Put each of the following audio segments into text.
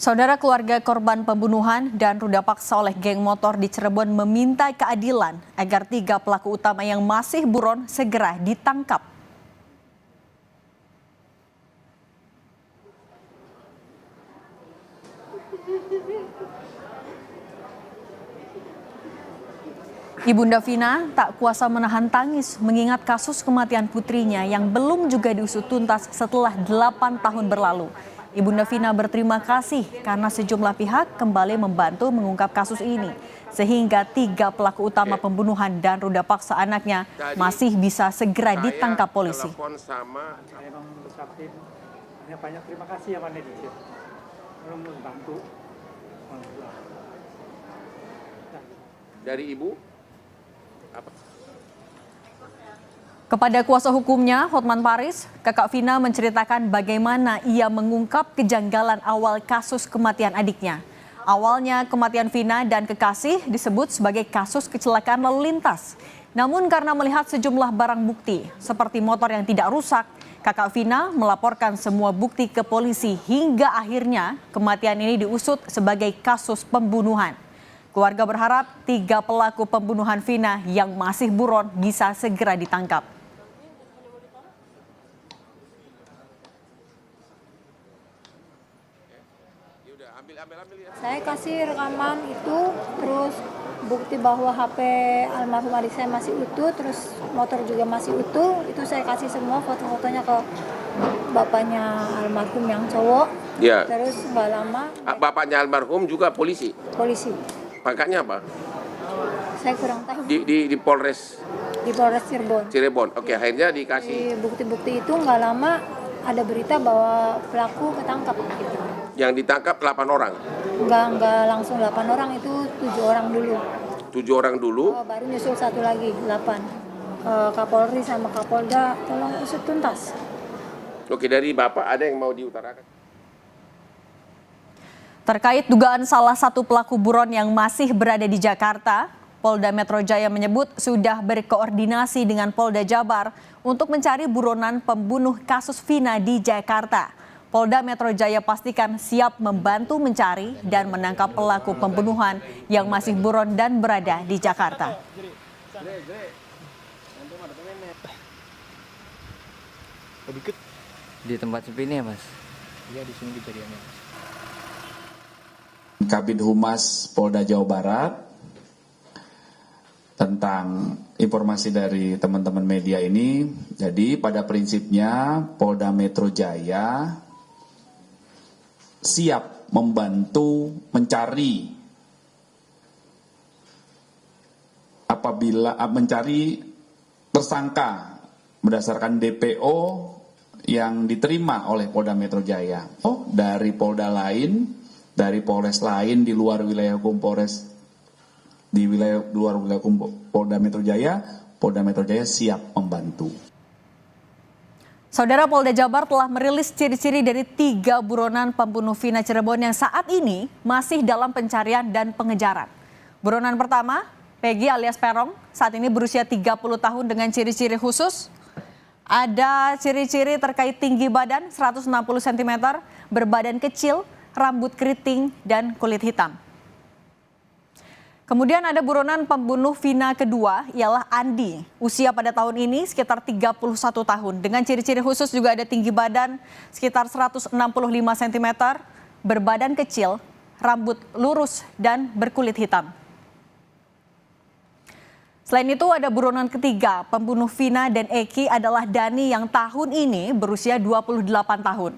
Saudara keluarga korban pembunuhan dan ruda paksa oleh geng motor di Cirebon meminta keadilan agar 3 pelaku utama yang masih buron segera ditangkap. Ibunda Vina tak kuasa menahan tangis mengingat kasus kematian putrinya yang belum juga diusut tuntas setelah 8 tahun berlalu. Ibunda Vina berterima kasih karena sejumlah pihak kembali membantu mengungkap kasus ini. Sehingga 3 pelaku utama pembunuhan dan ruda paksa anaknya masih bisa segera ditangkap polisi. Banyak terima kasih ya Pak Nedi. Membantu. Dari Ibu? Apa? Kepada kuasa hukumnya, Hotman Paris, kakak Vina menceritakan bagaimana ia mengungkap kejanggalan awal kasus kematian adiknya. Awalnya kematian Vina dan kekasih disebut sebagai kasus kecelakaan lalu lintas. Namun karena melihat sejumlah barang bukti seperti motor yang tidak rusak, kakak Vina melaporkan semua bukti ke polisi hingga akhirnya kematian ini diusut sebagai kasus pembunuhan. Keluarga berharap 3 pelaku pembunuhan Vina yang masih buron bisa segera ditangkap. Saya kasih rekaman itu, terus bukti bahwa HP almarhum adik saya masih utuh, terus motor juga masih utuh, itu saya kasih semua foto-fotonya ke bapaknya almarhum yang cowok. Ya. Terus nggak lama. Bapaknya almarhum juga polisi? Polisi. Pangkatnya apa? Saya kurang tahu. Di Polres? Di Polres Cirebon. Cirebon, oke, akhirnya dikasih. Di bukti-bukti itu nggak lama ada berita bahwa pelaku ketangkap gitu. Yang ditangkap 8 orang? Nggak langsung 8 orang, itu 7 orang dulu. 7 orang dulu? Baru nyusul satu lagi, 8. Kapolri sama Kapolda tolong usut tuntas. Oke, dari Bapak ada yang mau diutarakan? Terkait dugaan salah satu pelaku buron yang masih berada di Jakarta, Polda Metro Jaya menyebut sudah berkoordinasi dengan Polda Jabar untuk mencari buronan pembunuh kasus Vina di Jakarta. Polda Metro Jaya pastikan siap membantu mencari dan menangkap pelaku pembunuhan yang masih buron dan berada di Jakarta. Di tempat sepi ini ya Mas? Iya, di sini kejadiannya. Kabid Humas Polda Jawa Barat tentang informasi dari teman-teman media ini. Jadi pada prinsipnya Polda Metro Jaya siap membantu mencari apabila mencari tersangka berdasarkan DPO yang diterima oleh Polda Metro Jaya. Dari Polda lain, dari Polres lain di luar wilayah hukum Polres, di luar wilayah hukum Polda Metro Jaya siap membantu. Saudara, Polda Jabar telah merilis ciri-ciri dari 3 buronan pembunuh Vina Cirebon yang saat ini masih dalam pencarian dan pengejaran. Buronan pertama, Peggy alias Perong, saat ini berusia 30 tahun dengan ciri-ciri khusus. Ada ciri-ciri terkait tinggi badan 160 cm, berbadan kecil, rambut keriting, dan kulit hitam. Kemudian ada buronan pembunuh Vina kedua, ialah Andi. Usia pada tahun ini sekitar 31 tahun. Dengan ciri-ciri khusus juga ada tinggi badan sekitar 165 cm, berbadan kecil, rambut lurus, dan berkulit hitam. Selain itu ada buronan ketiga, pembunuh Vina dan Eki adalah Dani yang tahun ini berusia 28 tahun.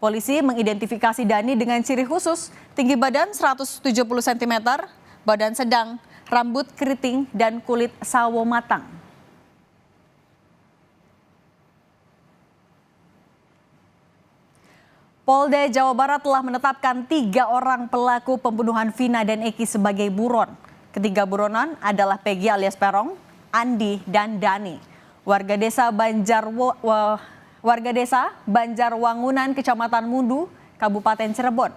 Polisi mengidentifikasi Dani dengan ciri khusus, tinggi badan 170 cm, badan sedang, rambut keriting, dan kulit sawo matang. Polda Jawa Barat telah menetapkan 3 orang pelaku pembunuhan Vina dan Eki sebagai buron. Ketiga buronan adalah Peggy alias Perong, Andi, dan Dani. Warga desa Banjarwangunan, Kecamatan Mundu, Kabupaten Cirebon.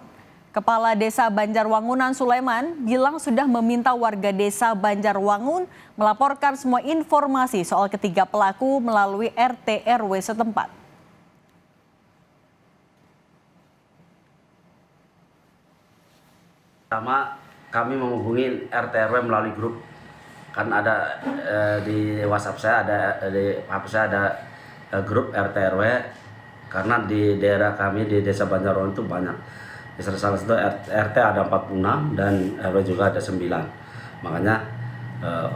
Kepala Desa Banjarwangunan Sulaiman bilang sudah meminta warga desa Banjarwangun melaporkan semua informasi soal ketiga pelaku melalui RT RW setempat. Pertama, kami menghubungi RT RW melalui grup. Kan ada di WhatsApp saya, di HP saya ada grup RT RW, karena di daerah kami di Desa Banjarwangun itu banyak. Di salah satu RT ada 46 dan RW juga ada 9. Makanya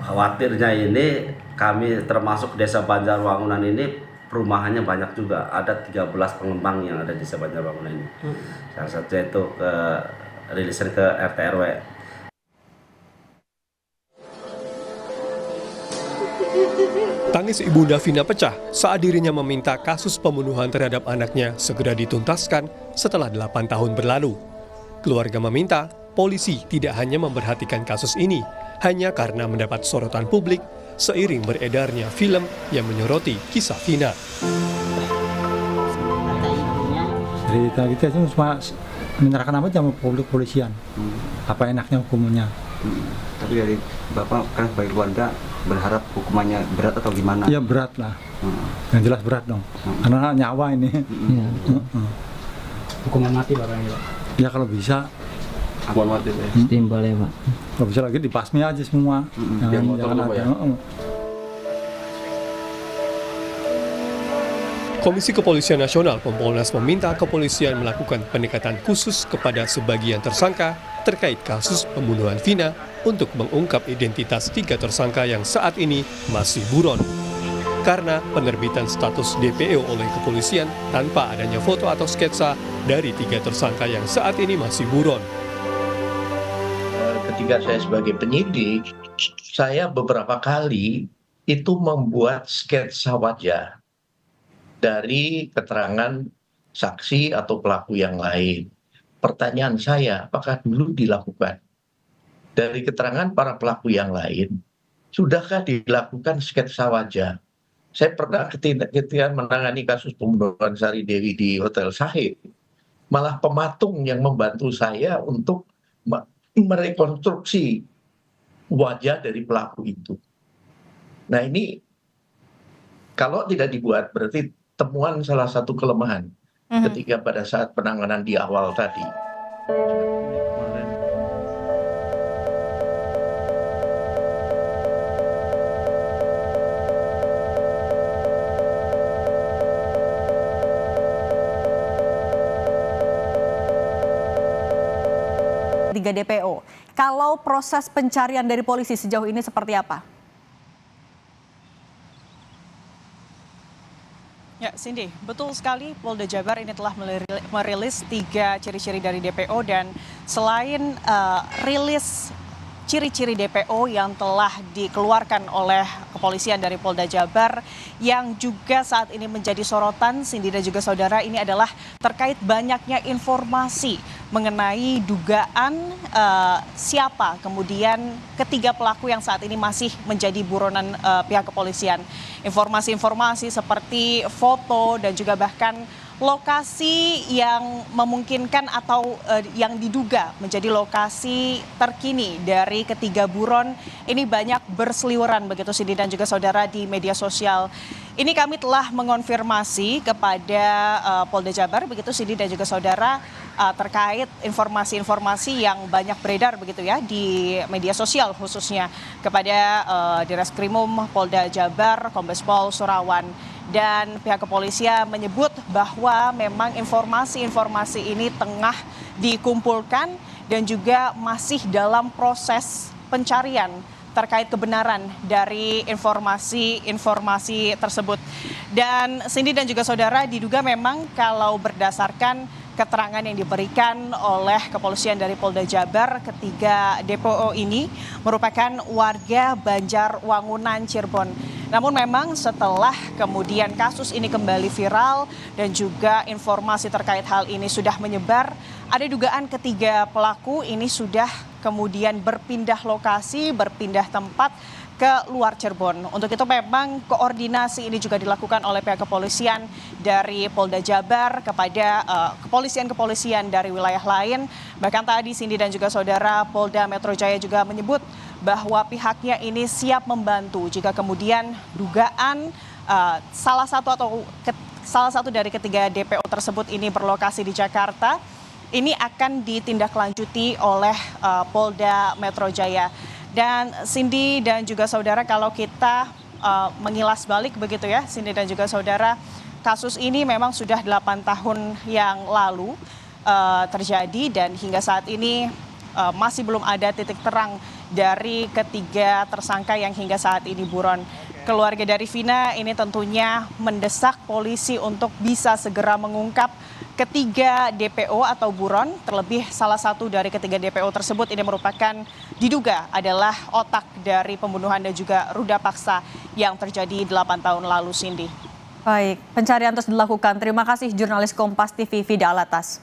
khawatirnya ini kami termasuk Desa Banjarwangunan ini perumahannya banyak juga. Ada 13 pengembang yang ada di Desa Banjarwangunan ini. Salah satunya itu rilisan ke RT RW. Tangis ibunda Vina pecah saat dirinya meminta kasus pembunuhan terhadap anaknya segera dituntaskan setelah 8 tahun berlalu. Keluarga meminta polisi tidak hanya memperhatikan kasus ini hanya karena mendapat sorotan publik seiring beredarnya film yang menyoroti kisah Vina. Cerita kita itu cuma menyerahkan apa sama polisian. Apa enaknya hukumnya. Tapi dari Bapak kan sebagai keluarga berharap hukumannya berat atau gimana? Ya berat lah. Yang jelas berat dong. Karena nyawa ini. Hukuman mati Bapak ini, Pak? Ya kalau bisa. Hukuman mati ya? Timbal ya Pak? Kalau bisa lagi dibasmi aja semua. Jangan ada. Komisi Kepolisian Nasional Kompolnas meminta kepolisian melakukan pendekatan khusus kepada sebagian tersangka terkait kasus pembunuhan Vina untuk mengungkap identitas 3 tersangka yang saat ini masih buron. Karena penerbitan status DPO oleh kepolisian tanpa adanya foto atau sketsa dari 3 tersangka yang saat ini masih buron. Ketika saya sebagai penyidik, saya beberapa kali itu membuat sketsa wajah dari keterangan saksi atau pelaku yang lain. Pertanyaan saya, apakah dulu dilakukan? Dari keterangan para pelaku yang lain, sudahkah dilakukan sketsa wajah? Saya pernah ketika menangani kasus pembunuhan Sari Dewi di Hotel Sahid, malah pematung yang membantu saya untuk merekonstruksi wajah dari pelaku itu. Nah ini, kalau tidak dibuat, berarti temuan salah satu kelemahan ketika pada saat penanganan di awal tadi. Tiga DPO. Kalau proses pencarian dari polisi sejauh ini seperti apa? Ya, Cindy, betul sekali Polda Jabar ini telah merilis 3 ciri-ciri dari DPO, dan selain rilis ciri-ciri DPO yang telah dikeluarkan oleh kepolisian dari Polda Jabar, yang juga saat ini menjadi sorotan Cindy dan juga saudara, ini adalah terkait banyaknya informasi mengenai dugaan siapa kemudian ketiga pelaku yang saat ini masih menjadi buronan pihak kepolisian. Informasi-informasi seperti foto dan juga bahkan lokasi yang memungkinkan atau yang diduga menjadi lokasi terkini dari ketiga buron ini banyak berseliweran begitu Cindy dan juga saudara di media sosial. Ini kami telah mengonfirmasi kepada Polda Jabar begitu Cindy dan juga saudara terkait informasi-informasi yang banyak beredar begitu ya di media sosial, khususnya kepada Direskrimum Polda Jabar, Kombes Pol Surawan. Dan pihak kepolisian menyebut bahwa memang informasi-informasi ini tengah dikumpulkan dan juga masih dalam proses pencarian terkait kebenaran dari informasi-informasi tersebut. Dan Cindy dan juga saudara, diduga memang kalau berdasarkan keterangan yang diberikan oleh kepolisian dari Polda Jabar, ketiga DPO ini merupakan warga Banjarwangunan, Cirebon. Namun memang setelah kemudian kasus ini kembali viral dan juga informasi terkait hal ini sudah menyebar, ada dugaan ketiga pelaku ini sudah kemudian berpindah lokasi, berpindah tempat ke luar Cirebon. Untuk itu memang koordinasi ini juga dilakukan oleh pihak kepolisian dari Polda Jabar kepada kepolisian-kepolisian dari wilayah lain. Bahkan tadi Cindy dan juga saudara, Polda Metro Jaya juga menyebut bahwa pihaknya ini siap membantu jika kemudian dugaan salah satu dari ketiga DPO tersebut ini berlokasi di Jakarta. ini akan ditindaklanjuti oleh Polda Metro Jaya. Dan Cindy dan juga saudara, kalau kita mengilas balik begitu ya, Cindy dan juga saudara, kasus ini memang sudah 8 tahun yang lalu terjadi dan hingga saat ini masih belum ada titik terang dari ketiga tersangka yang hingga saat ini buron. Keluarga dari Vina ini tentunya mendesak polisi untuk bisa segera mengungkap ketiga DPO atau buron, terlebih salah satu dari ketiga DPO tersebut ini merupakan diduga adalah otak dari pembunuhan dan juga ruda paksa yang terjadi 8 tahun lalu, Cindy. Baik, pencarian terus dilakukan. Terima kasih jurnalis Kompas TV Vida Alatas.